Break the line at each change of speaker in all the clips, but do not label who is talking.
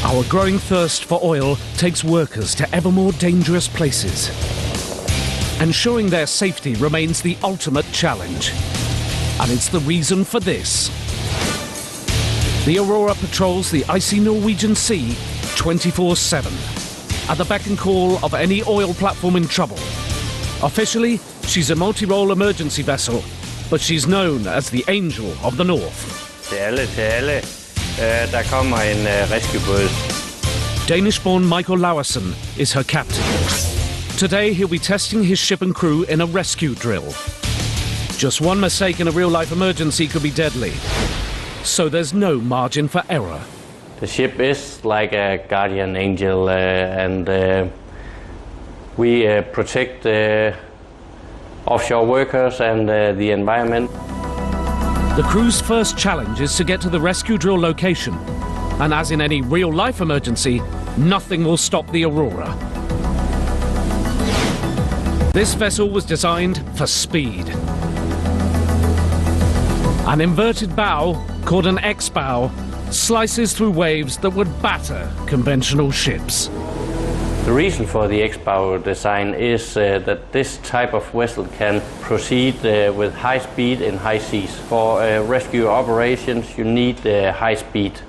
Our growing thirst for oil takes workers to ever more dangerous places. Ensuring their safety remains the ultimate challenge. And it's the reason for this. The Aurora patrols the icy Norwegian Sea 24/7, at the beck and call of any oil platform in trouble. Officially, she's a multi-role emergency vessel, but she's known as the Angel of the North.
Til alle. Der kommer en rescuebåd.
Danish-born Michael Laursen is her captain. Today, he'll be testing his ship and crew in a rescue drill. Just one mistake in a real-life emergency could be deadly. So there's no margin for error.
The ship is like a guardian angel, and we protect offshore workers and the environment.
The crew's first challenge is to get to the rescue drill location. And as in any real-life emergency, nothing will stop the Aurora. This vessel was designed for speed. An inverted bow, called an X-bow, slices through waves that would batter conventional ships.
The reason for the X-bow design is that this type of vessel can proceed with high speed in high seas. For rescue operations, you need high speed.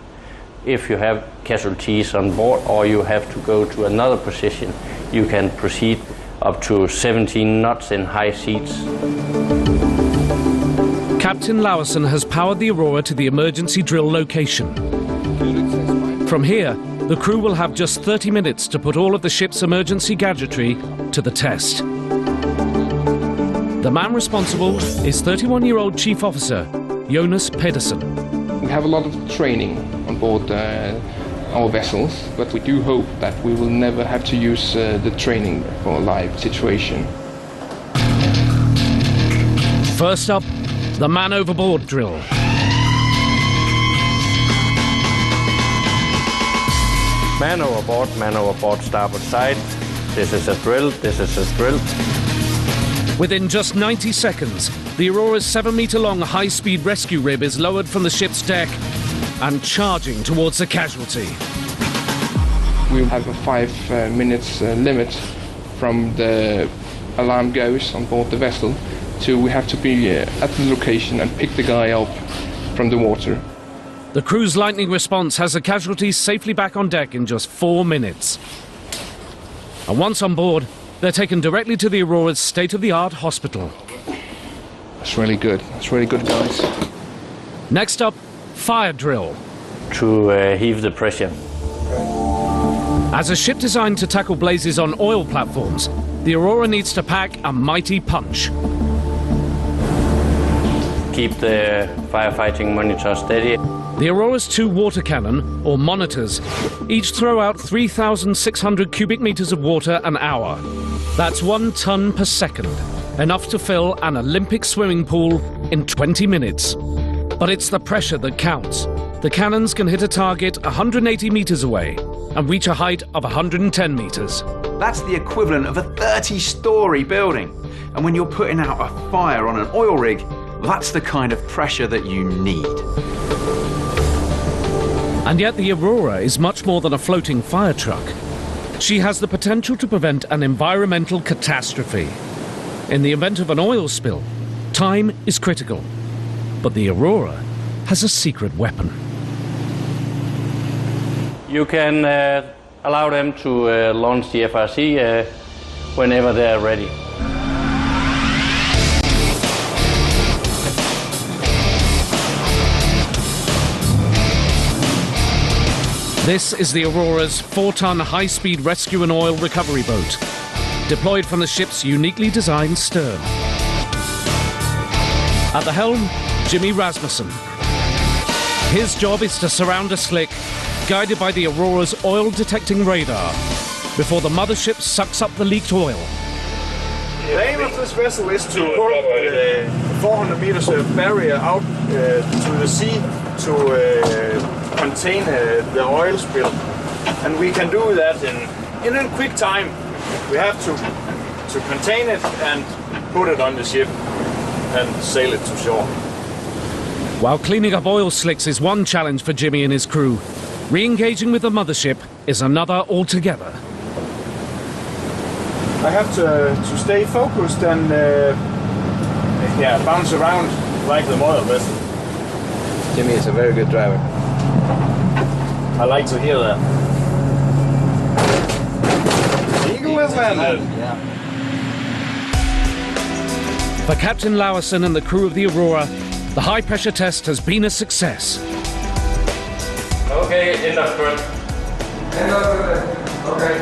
If you have casualties on board or you have to go to another position, you can proceed up to 17 knots in high seas.
Captain Laursen has powered the Aurora to the emergency drill location. From here, the crew will have just 30 minutes to put all of the ship's emergency gadgetry to the test. The man responsible is 31-year-old Chief Officer Jonas Pedersen.
We have a lot of training on board our vessels, but we do hope that we will never have to use the training for a live situation.
First up, the man overboard drill.
Man overboard, starboard side. This is a drill, this is a drill.
Within just 90 seconds, the Aurora's 7-meter-long high-speed rescue rib is lowered from the ship's deck and charging towards the casualty.
We have a 5 minutes limit from the alarm goes on board the vessel to we have to be at the location and pick the guy up from the water.
The crew's lightning response has the casualties safely back on deck in just 4 minutes. And once on board, they're taken directly to the Aurora's state-of-the-art hospital.
That's really good. That's really good, guys.
Next up, fire drill.
To heave the pressure.
As a ship designed to tackle blazes on oil platforms, the Aurora needs to pack a mighty punch.
Keep the firefighting monitor steady.
The Aurora's 2 water cannon, or monitors, each throw out 3,600 cubic meters of water an hour. That's 1 ton per second, enough to fill an Olympic swimming pool in 20 minutes. But it's the pressure that counts. The cannons can hit a target 180 meters away and reach a height of 110 meters.
That's the equivalent of a 30-story building. And when you're putting out a fire on an oil rig, that's the kind of pressure that you need.
And yet the Aurora is much more than a floating fire truck. She has the potential to prevent an environmental catastrophe. In the event of an oil spill, time is critical. But the Aurora has a secret weapon.
You can allow them to launch the FRC whenever they're ready.
This is the Aurora's 4-ton high-speed rescue and oil recovery boat, deployed from the ship's uniquely designed stern. At the helm, Jimmy Rasmussen. His job is to surround a slick, guided by the Aurora's oil-detecting radar, before the mothership sucks up the leaked oil.
The aim of this vessel is to pull the 400 meters barrier out to the sea to contain the oil spill, and we can do that in a quick time. We have to contain it and put it on the ship and sail it to shore.
While cleaning up oil slicks is one challenge for Jimmy and his crew, Re-engaging with the mothership is another altogether.
I have to stay focused and bounce around like the mother vessel.
Jimmy is a very good driver.
I like to hear that. Eagle is landed.
Yeah.
For Captain Lauerson and the crew of the Aurora, the high-pressure test has been a success.
Okay, end of sprint.
End of sprint. Okay.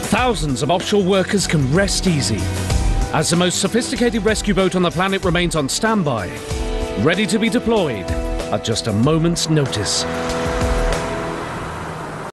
Thousands of offshore workers can rest easy, as the most sophisticated rescue boat on the planet remains on standby, ready to be deployed at just a moment's notice.